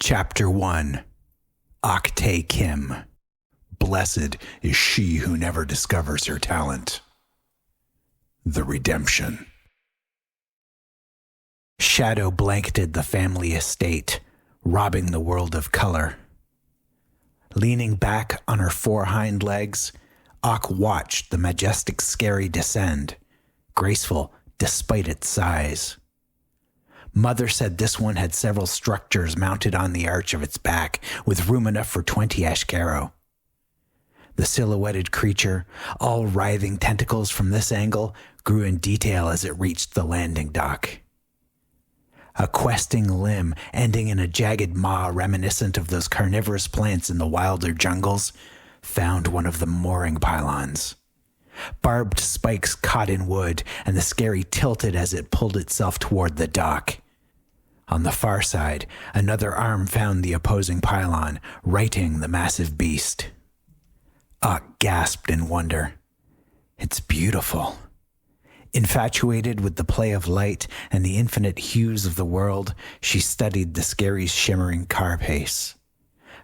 Chapter 1. Octay Kim. Blessed is she who never discovers her talent. The Redemption. Shadow blanketed the family estate, robbing the world of color. Leaning back on her four hind legs, Ock watched the majestic Scary descend, graceful despite its size. Mother said this one had several structures mounted on the arch of its back, with room enough for 20 Ashkaro. The silhouetted creature, all writhing tentacles from this angle, grew in detail as it reached the landing dock. A questing limb ending in a jagged maw reminiscent of those carnivorous plants in the wilder jungles found one of the mooring pylons. Barbed spikes caught in wood, and the Scary tilted as it pulled itself toward the dock. On the far side, another arm found the opposing pylon, righting the massive beast. Ock gasped in wonder. It's beautiful. Infatuated with the play of light and the infinite hues of the world, she studied the Scary's shimmering carapace.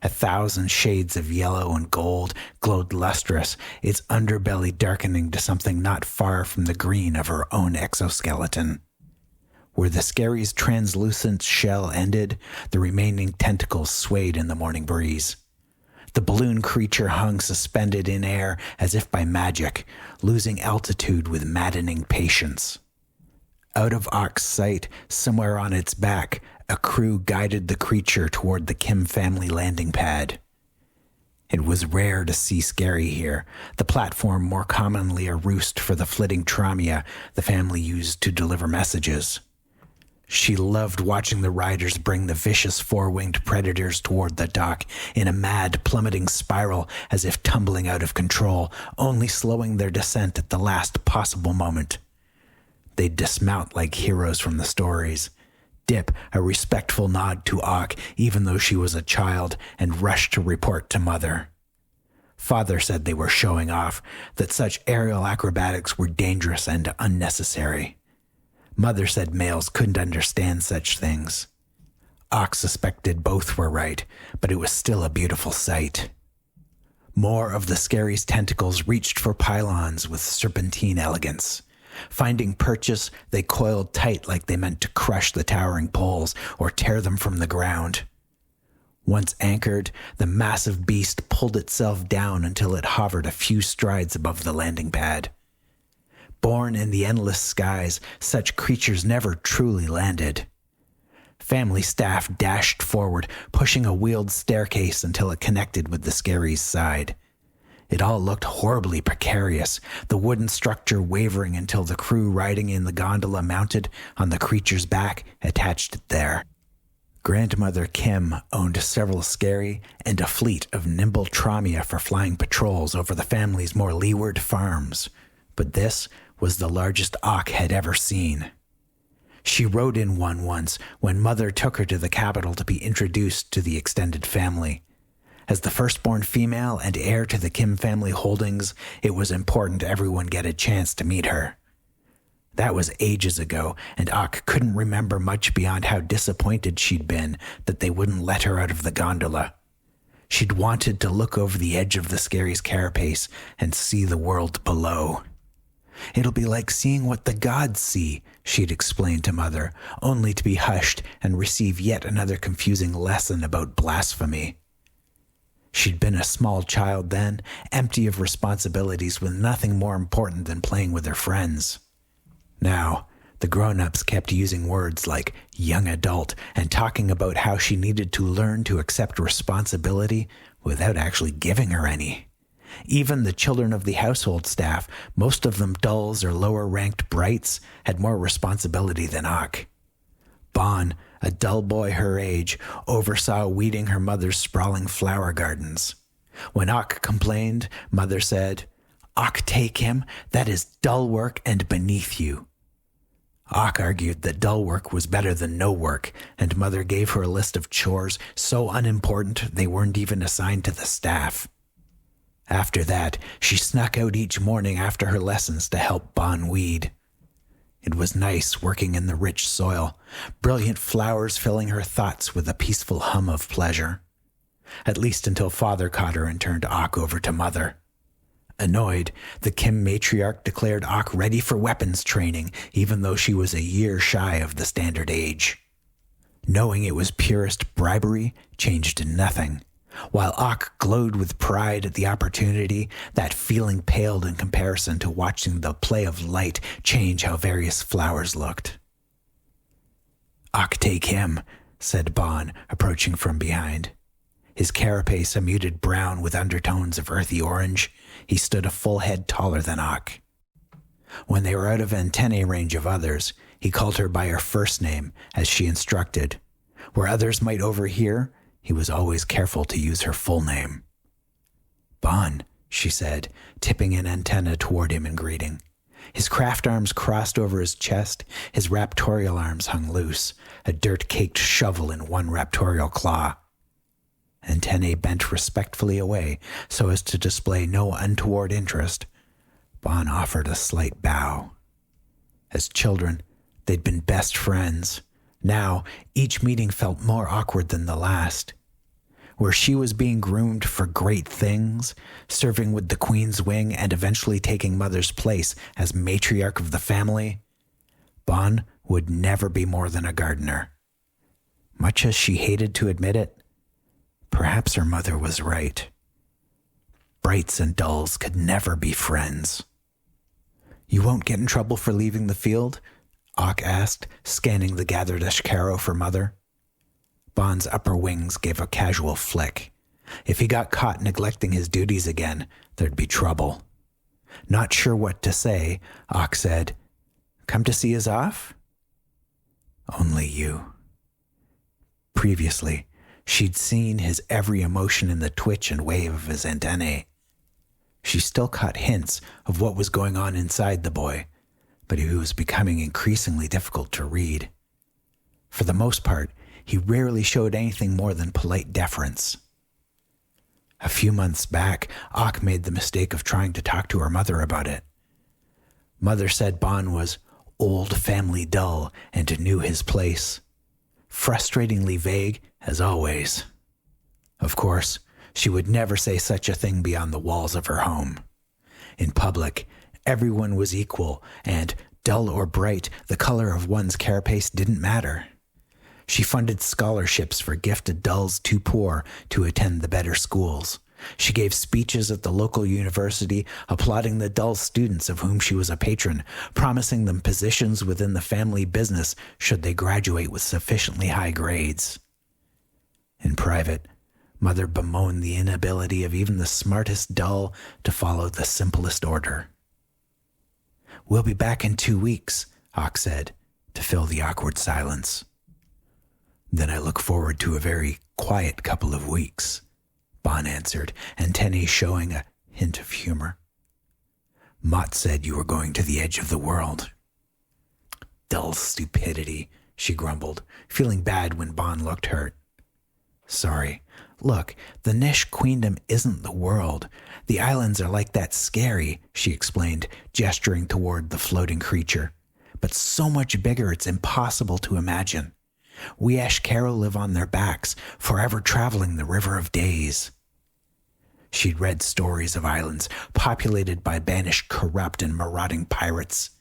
1,000 shades of yellow and gold glowed lustrous, its underbelly darkening to something not far from the green of her own exoskeleton. Where the Scary's translucent shell ended, the remaining tentacles swayed in the morning breeze. The balloon creature hung suspended in air as if by magic, losing altitude with maddening patience. Out of Ock's sight, somewhere on its back, a crew guided the creature toward the Kim family landing pad. It was rare to see Scary here, the platform more commonly a roost for the flitting tramia the family used to deliver messages. She loved watching the riders bring the vicious four-winged predators toward the dock in a mad, plummeting spiral as if tumbling out of control, only slowing their descent at the last possible moment. They'd dismount like heroes from the stories, dip a respectful nod to Ock even though she was a child, and rush to report to Mother. Father said they were showing off, that such aerial acrobatics were dangerous and unnecessary. Mother said males couldn't understand such things. Ock suspected both were right, but it was still a beautiful sight. More of the Scary's tentacles reached for pylons with serpentine elegance. Finding purchase, they coiled tight like they meant to crush the towering poles or tear them from the ground. Once anchored, the massive beast pulled itself down until it hovered a few strides above the landing pad. Born in the endless skies, such creatures never truly landed. Family staff dashed forward, pushing a wheeled staircase until it connected with the Scary's side. It all looked horribly precarious, the wooden structure wavering until the crew riding in the gondola mounted on the creature's back attached it there. Grandmother Kim owned several Scary and a fleet of nimble tramia for flying patrols over the family's more leeward farms, but this was the largest Ock had ever seen. She rode in one once when Mother took her to the capital to be introduced to the extended family. As the firstborn female and heir to the Kim family holdings, it was important everyone get a chance to meet her. That was ages ago, and Ock couldn't remember much beyond how disappointed she'd been that they wouldn't let her out of the gondola. She'd wanted to look over the edge of the Scary's carapace and see the world below. It'll be like seeing what the gods see, she'd explained to Mother, only to be hushed and receive yet another confusing lesson about blasphemy. She'd been a small child then, empty of responsibilities with nothing more important than playing with her friends. Now, the grown-ups kept using words like young adult and talking about how she needed to learn to accept responsibility without actually giving her any. Even the children of the household staff, most of them dulls or lower-ranked brights, had more responsibility than Ock. Bon, a dull boy her age, oversaw weeding her mother's sprawling flower gardens. When Ock complained, Mother said, "Ock, take him, that is dull work and beneath you." Ock argued that dull work was better than no work, and Mother gave her a list of chores so unimportant they weren't even assigned to the staff. After that, she snuck out each morning after her lessons to help Bon weed. It was nice working in the rich soil, brilliant flowers filling her thoughts with a peaceful hum of pleasure. At least until Father caught her and turned Ak over to Mother. Annoyed, the Kim matriarch declared Ak ready for weapons training, even though she was a year shy of the standard age. Knowing it was purest bribery changed nothing. While Ak glowed with pride at the opportunity, that feeling paled in comparison to watching the play of light change how various flowers looked. "Ak, take him," said Bon, approaching from behind. His carapace a muted brown with undertones of earthy orange, he stood a full head taller than Ak. When they were out of antennae range of others, he called her by her first name, as she instructed. Where others might overhear, he was always careful to use her full name. "Bon," she said, tipping an antenna toward him in greeting. His craft arms crossed over his chest, his raptorial arms hung loose, a dirt-caked shovel in one raptorial claw. Antennae bent respectfully away so as to display no untoward interest. Bon offered a slight bow. As children, they'd been best friends. Now, each meeting felt more awkward than the last. Where she was being groomed for great things, serving with the Queen's Wing and eventually taking Mother's place as matriarch of the family, Bon would never be more than a gardener. Much as she hated to admit it, perhaps her mother was right. Brights and dulls could never be friends. "You won't get in trouble for leaving the field?" Ak asked, scanning the gathered Ashkaro for Mother. Bon's upper wings gave a casual flick. If he got caught neglecting his duties again, there'd be trouble. Not sure what to say, Ak said, "Come to see us off?" "Only you." Previously, she'd seen his every emotion in the twitch and wave of his antennae. She still caught hints of what was going on inside the boy, but he was becoming increasingly difficult to read. For the most part, he rarely showed anything more than polite deference. A few months back, Ak made the mistake of trying to talk to her mother about it. Mother said Bon was old family dull and knew his place. Frustratingly vague, as always. Of course, she would never say such a thing beyond the walls of her home. In public, everyone was equal, and, dull or bright, the color of one's carapace didn't matter. She funded scholarships for gifted dulls too poor to attend the better schools. She gave speeches at the local university applauding the dull students of whom she was a patron, promising them positions within the family business should they graduate with sufficiently high grades. In private, Mother bemoaned the inability of even the smartest dull to follow the simplest order. "We'll be back in 2 weeks," Ak said, to fill the awkward silence. "Then I look forward to a very quiet couple of weeks," Bon answered, antennae showing a hint of humor. "Mott said you were going to the edge of the world." "Dull stupidity," she grumbled, feeling bad when Bon looked hurt. "Sorry. Look, the Nish Queendom isn't the world. The islands are like that scary," she explained, gesturing toward the floating creature. "But so much bigger it's impossible to imagine. We Ashkaro live on their backs, forever traveling the river of days." She'd read stories of islands populated by banished corrupt and marauding pirates.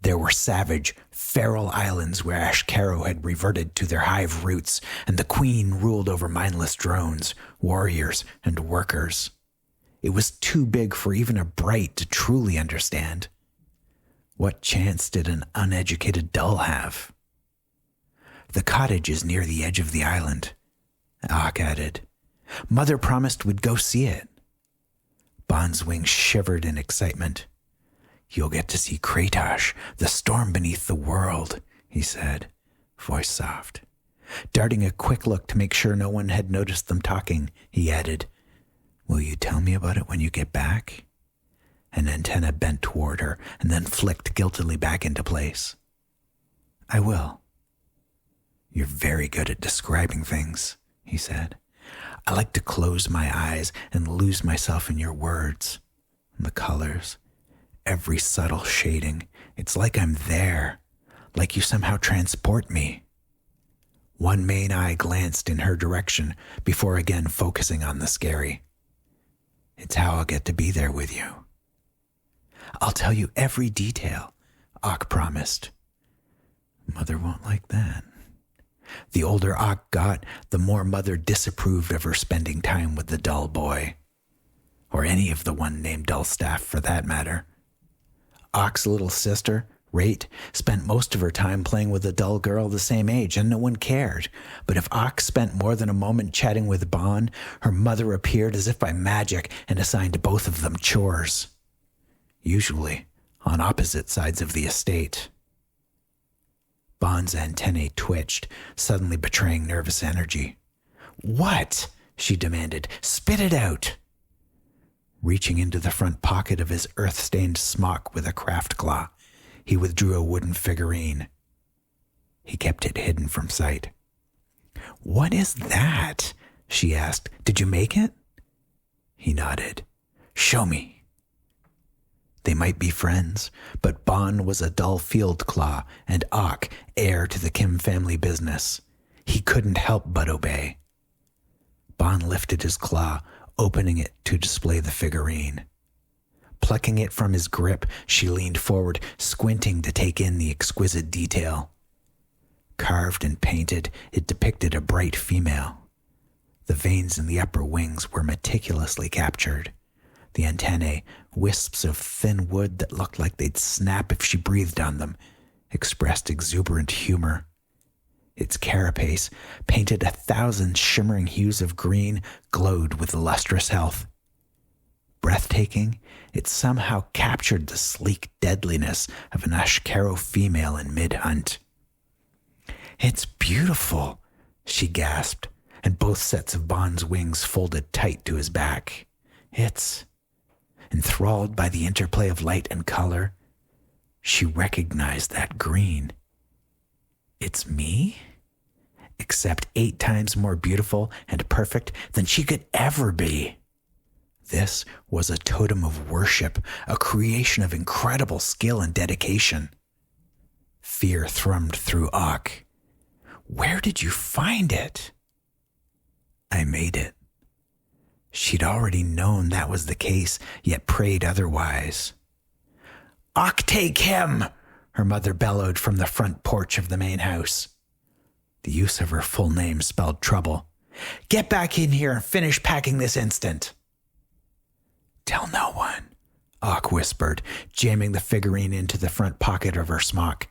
There were savage, feral islands where Ashkaro had reverted to their hive roots, and the queen ruled over mindless drones, warriors, and workers. It was too big for even a bright to truly understand. What chance did an uneducated dull have? "The cottage is near the edge of the island," Ak added. "Mother promised we'd go see it." Bon's wings shivered in excitement. "You'll get to see Kratosh, the storm beneath the world," he said, voice soft. Darting a quick look to make sure no one had noticed them talking, he added, "Will you tell me about it when you get back?" An antenna bent toward her and then flicked guiltily back into place. "I will." "You're very good at describing things," he said. "I like to close my eyes and lose myself in your words. The colors, every subtle shading, It's like I'm there, like you somehow transport me. One main eye glanced in her direction before again focusing on the scary. It's how I'll get to be there with you. I'll tell you every detail, Ock promised. Mother won't like that. The older Ock got, the more Mother disapproved of her spending time with the dull boy. Or any of the one named Dullstaff, for that matter. Ock's little sister, Rate, spent most of her time playing with a dull girl the same age, and no one cared. But if Ock spent more than a moment chatting with Bon, her mother appeared as if by magic and assigned both of them chores. Usually on opposite sides of the estate. Bon's antennae twitched, suddenly betraying nervous energy. "What?" she demanded. "Spit it out!" Reaching into the front pocket of his earth-stained smock with a craft claw, he withdrew a wooden figurine. He kept it hidden from sight. "What is that?" she asked. "Did you make it?" He nodded. "Show me." They might be friends, but Bon was a dull field claw and Ock heir to the Kim family business. He couldn't help but obey. Bon lifted his claw, opening it to display the figurine. Plucking it from his grip, she leaned forward, squinting to take in the exquisite detail. Carved and painted, it depicted a bright female. The veins in the upper wings were meticulously captured. The antennae, wisps of thin wood that looked like they'd snap if she breathed on them, expressed exuberant humor. Its carapace, painted 1,000 shimmering hues of green, glowed with lustrous health. Breathtaking, it somehow captured the sleek deadliness of an Ashkaro female in mid-hunt. "It's beautiful," she gasped, and both sets of Bon's wings folded tight to his back. Enthralled by the interplay of light and color, she recognized that green. It's me? Except 8 times more beautiful and perfect than she could ever be. This was a totem of worship, a creation of incredible skill and dedication. Fear thrummed through Ock. "Where did you find it?" "I made it." She'd already known that was the case, yet prayed otherwise. "Ock, take him!" her mother bellowed from the front porch of the main house. The use of her full name spelled trouble. "Get back in here and finish packing this instant." "Tell no one," Ock whispered, jamming the figurine into the front pocket of her smock.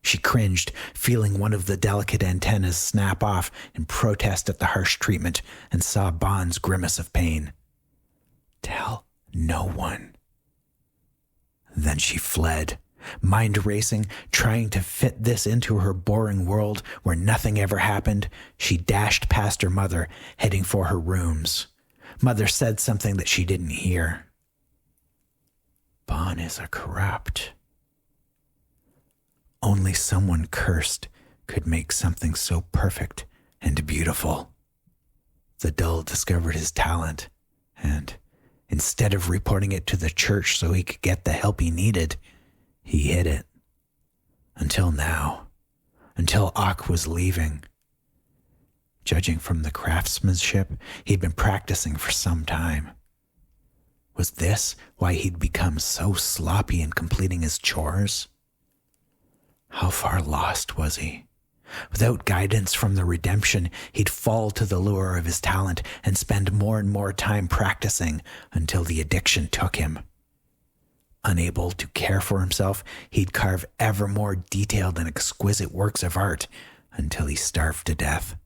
She cringed, feeling one of the delicate antennas snap off in protest at the harsh treatment, and saw Bon's grimace of pain. "Tell no one." Then she fled, mind racing, trying to fit this into her boring world where nothing ever happened. She dashed past her mother, heading for her rooms. Mother said something that she didn't hear. "Bon is a corrupt." Only someone cursed could make something so perfect and beautiful. The dull discovered his talent, and instead of reporting it to the church so he could get the help he needed, he hid it. Until now, until Ock was leaving. Judging from the craftsmanship, he'd been practicing for some time. Was this why he'd become so sloppy in completing his chores? How far lost was he? Without guidance from the redemption, he'd fall to the lure of his talent and spend more and more time practicing until the addiction took him. Unable to care for himself, he'd carve ever more detailed and exquisite works of art until he starved to death.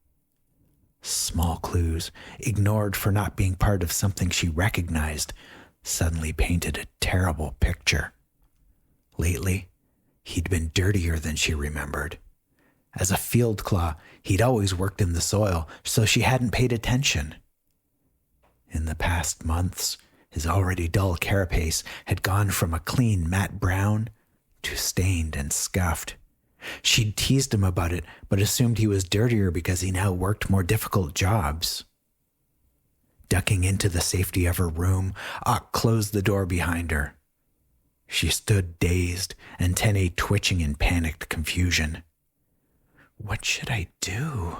Small clues, ignored for not being part of something she recognized, suddenly painted a terrible picture. Lately, he'd been dirtier than she remembered. As a field claw, he'd always worked in the soil, so she hadn't paid attention. In the past months, his already dull carapace had gone from a clean matte brown to stained and scuffed. She'd teased him about it, but assumed he was dirtier because he now worked more difficult jobs. Ducking into the safety of her room, Ock closed the door behind her. She stood dazed, and Tene twitching in panicked confusion. What should I do?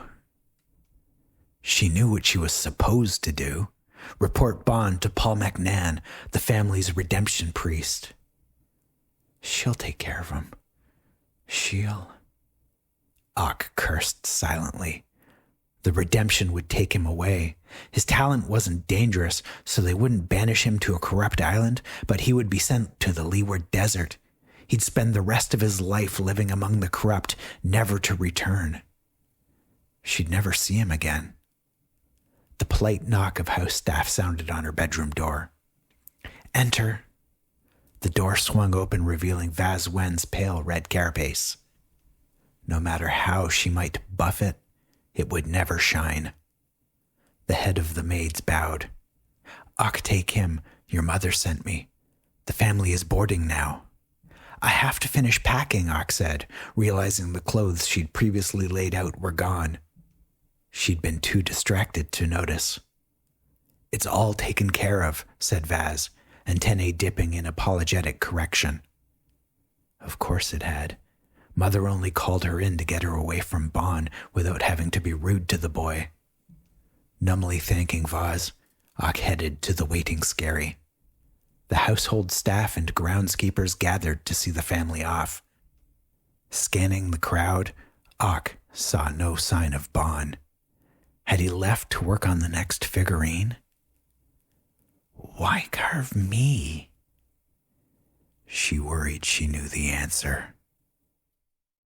She knew what she was supposed to do. Report Bond to Paul McNann, the family's redemption priest. She'll take care of him. Ock cursed silently. The redemption would take him away. His talent wasn't dangerous, so they wouldn't banish him to a corrupt island, but he would be sent to the Leeward Desert. He'd spend the rest of his life living among the corrupt, never to return. She'd never see him again. The polite knock of house staff sounded on her bedroom door. Enter. The door swung open, revealing Vaz Wen's pale red carapace. No matter how she might buff it, it would never shine. The head of the maids bowed. Ock, take him. Your mother sent me. The family is boarding now. I have to finish packing, Ock said, realizing the clothes she'd previously laid out were gone. She'd been too distracted to notice. It's all taken care of, said Vaz, and Tene dipping in apologetic correction. Of course it had. Mother only called her in to get her away from Bon without having to be rude to the boy. Numbly thanking Vaz, Ock headed to the waiting skerry. The household staff and groundskeepers gathered to see the family off. Scanning the crowd, Ock saw no sign of Bon. Had he left to work on the next figurine? Why carve me? She worried she knew the answer.